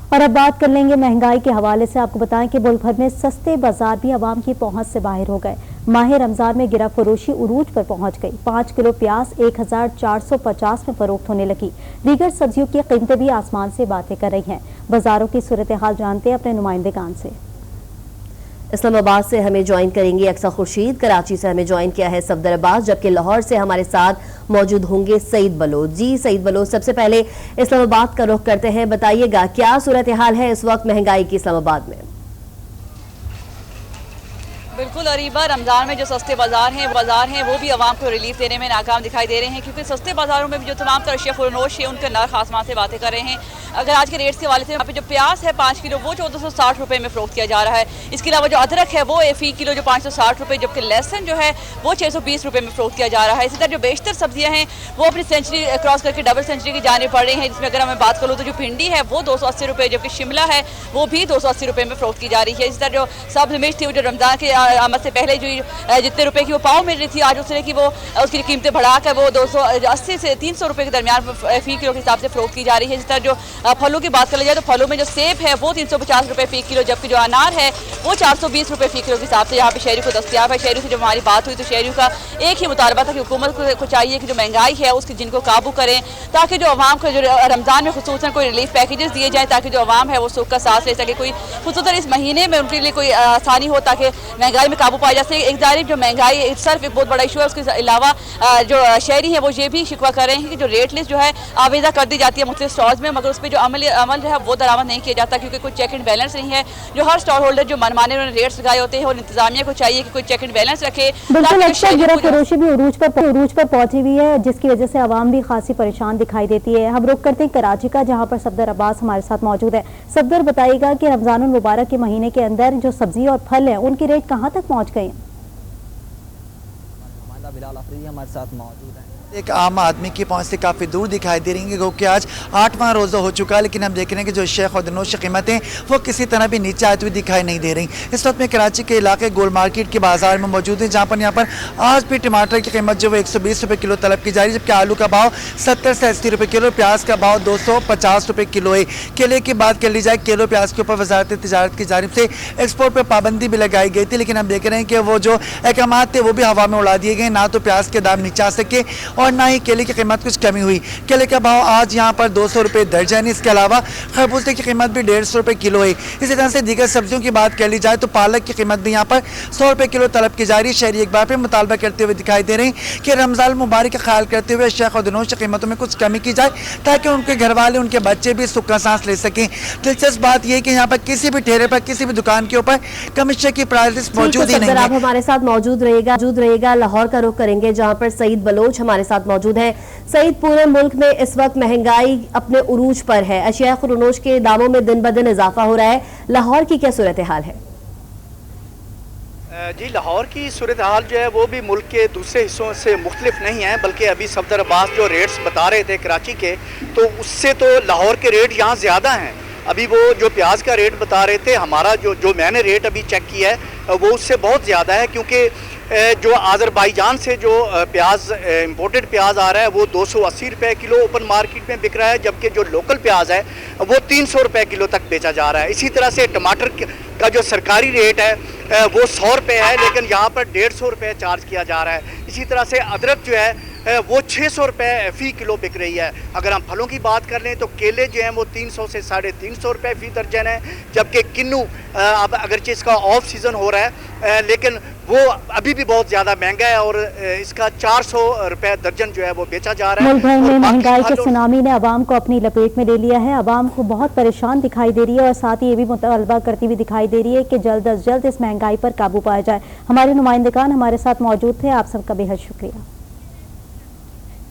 और अब बात कर लेंगे महंगाई के हवाले से। आपको बताएं कि मुल्क भर में सस्ते बाजार भी आवाम की पहुंच से बाहर हो गए। माह रमजान में गिरफ्त फरोशी उरूज पर पहुंच गई। 5 किलो प्याज 1450 में फरोख्त होने लगी। दीगर सब्जियों की कीमतें भी आसमान से बातें कर रही हैं। बाजारों की सूरत हाल जानते हैं अपने नुमाइंदेगान से। इस्लामाबाद से हमें ज्वाइन करेंगे अक्सर खुर्शीद, कराची से हमें ज्वाइन किया है सफदर अब्बास, जबकि लाहौर से हमारे साथ मौजूद होंगे सईद बलोच। जी सईद बलोच, सबसे पहले इस्लामाबाद का रुख करते हैं, बताइएगा क्या सूरत हाल है इस वक्त महंगाई की इस्लामाबाद में? बिल्कुल अरीबा, रमज़ान में जो सस्ते बाजार हैं वो भी आवाम को रिलीफ देने में नाकाम दिखाई दे रहे हैं, क्योंकि सस्ते बाजारों में भी जो तमाम तरह अशिया फरोश है उनके नर्ख आसमान से बातें कर रहे हैं। अगर आज के रेट्स के हवाले से यहाँ पे जो प्याज है 5 किलो वो 1460 रुपये में फरोख्त किया जा रहा है। इसके अलावा जो अदरक है वो फी किलो जो 560 रुपये, जबकि लहसुन जो है वो 620 रुपये में फरोख्त किया जा रहा है। इसी तरह जो बेशतर सब्जियाँ हैं वो अपनी सेंचुरी क्रॉस करके डबल सेंचुरी की जाने पड़ रही हैं, जिसमें अगर मैं बात करूँ तो जो भिंडी है वो 280 रुपये, जबकि शिमला है वो भी 280 रुपये में फरोख्त की जा रही है। इसी तरह जो सब्ज मिर्च थी वो जो रमज़ान के आमद से पहले जितने रुपए की वो पाव मिल रही थी, आज उस तरह की वो उसकी कीमतें बढ़ाकर वो 280 से 300 रुपए के दरमियान फी किलो के हिसाब से फरोख्त की जा रही है। इस तरह जो फलों की बात कर जाए तो फलों में जो सेब है वो 350 रुपए फी किलो, जबकि जो अनार है वो 420 रुपए फी किलो के हिसाब से यहाँ पे शहरी को दस्तियाब है। शहरी से जब हमारी बात हुई तो शहरी का एक ही मुतालबा था कि हुकूमत को चाहिए कि जो महंगाई है उसकी जिनको काबू करें, ताकि जो आवाम को जो रमजान में खुसूसन कोई रिलीफ पैकेजेस दिए जाए, ताकि जो आवाम है वो सुख का सांस ले सके, कोई खुसूसन इस महीने में उनके लिए कोई आसानी हो ताकि महंगाई में काबू पाया जा सके। एक जानिब जो महंगाई सिर्फ एक बहुत बड़ा इशू है, उसके अलावा जो शहरी है वो ये भी शिकवा कर रहे हैं कि जो रेट लिस्ट जो है आवेदा कर दी जाती है मुख्तलिफ स्टॉल्स में, मगर उस पर जो अमल है वो दरामद नहीं किया जाता, क्योंकि कोई चेक एंड बैलेंस नहीं है। जो हर स्टॉल होल्डर जो मनमाने उन्होंने रेट्स लगाए होते हैं और इंतजामिया को चाहिए कि कोई चेक एंड बैलेंस रखे। गिरफ्त फरोशी भी उरूज पर पहुंची हुई है, जिसकी वजह से आवाम भी खासी परेशान दिखाई देती है। हम रुख करते हैं कराची का, जहाँ पर सफदर अब्बास हमारे साथ मौजूद है। सफदर, बताइएगा कि रमजान मुबारक के महीने के अंदर जो सब्जी और फल है उनके रेट कहाँ तक पहुँच गए हैं? हमारे साथ मौजूद है। एक आम आदमी की पहुंच से काफ़ी दूर दिखाई दे रही है, क्योंकि आज 8वां रोज़ा हो चुका है, लेकिन हम देख रहे हैं कि जो शेख और दिनोश की कीमतें वो किसी तरह भी नीचे आती हुई दिखाई नहीं दे रही। इस वक्त में कराची के इलाके गोल मार्केट के बाजार में मौजूद है, जहाँ पर यहाँ पर आज भी टमाटर की कीमत जो वो 120 रुपये किलो तलब की जा रही है, जबकि आलू का भाव 70 से 80 रुपये किलो, प्याज का भाव 250 रुपये किलो है। केले की बात कर ली जाए, किलो प्याज के ऊपर वजारत तिजारत की जानिब से एक्सपोर्ट पर पाबंदी भी लगाई गई थी, लेकिन हम देख रहे हैं कि वो जो अहकामात थे वो भी हवा में उड़ा दिए गए। ना तो प्याज के दाम नीचे आ सके और ना ही केले की कीमत कुछ कमी हुई। केले का भाव आज यहाँ पर 200 रुपये दर्जन है। इसके अलावा खरबूजे की कीमत भी 150 रुपये किलो है। इसी तरह से दीगर सब्जियों की बात कर ली जाए तो पालक की कीमत भी यहाँ पर 100 रुपये किलो तलब की जा रही है। शहरी एक बार फिर मुतालबा करते हुए दिखाई दे रहे हैं कि रमजान मुबारक का ख्याल करते हुए शेख और दिनोश की कीमतों में कुछ कमी की जाए, ताकि उनके घर वाले उनके बच्चे भी सुख का सांस ले सकें। दिलचस्प बात यह कि यहाँ पर किसी भी ठेरे पर किसी भी दुकान के ऊपर कमीशन की प्राइस मौजूद ही नहीं है। आप हमारे साथ मौजूद रहेगा। लाहौर का रुख करेंगे, जहाँ पर सईद बलोच हमारे साथ मौजूद है। सईद, पूरे मुल्क में इस वक्त महंगाई अपने उरूज पर है, अशिया खुरूनोश के दामों में दिन ब दिन इजाफा हो रहा है। लाहौर की क्या सूरत हाल है? जी, लाहौर की सूरत हाल जो है वो भी मुल्क के दूसरे हिस्सों से मुख्तलिफ नहीं है, बल्कि अभी सफदर अब्बास जो रेट्स बता रहे थे कराची के, तो उससे तो लाहौर के रेट यहाँ ज़्यादा हैं। अभी वो जो प्याज का रेट बता रहे थे, हमारा जो मैंने रेट अभी चेक किया है वो उससे बहुत ज़्यादा है, क्योंकि जो आज़रबाईजान से जो प्याज इंपोर्टेड प्याज आ रहा है वो 280 रुपये किलो ओपन मार्केट में बिक रहा है, जबकि जो लोकल प्याज है वो 300 रुपये किलो तक बेचा जा रहा है। इसी तरह से टमाटर का जो सरकारी रेट है वो 100 रुपये है, लेकिन यहाँ पर 150 रुपये चार्ज किया जा रहा है। इसी तरह से अदरक जो है वो 600 रुपये फ़ी किलो बिक रही है। अगर हम फलों की बात कर लें तो केले जो हैं वो 300 से 350 रुपये फ़ी दर्जन है, जबकि किन्नू अब अगरचे इसका ऑफ सीज़न हो रहा है लेकिन वो अभी भी बहुत ज़्यादा महंगा है और इसका 400 रुपये दर्जन जो है वो बेचा जा रहा है। मुल्क भर में महंगाई के सुनामी ने आवाम को अपनी लपेट में ले लिया है। आवाम को बहुत परेशान दिखाई दे रही है और साथ ही ये भी मुतालबा करती हुई दिखाई दे रही है कि जल्द अज जल्द इस महंगाई पर काबू पाया जाए। हमारे नुमाइंदेगान हमारे साथ मौजूद थे, आप सबका बेहद शुक्रिया।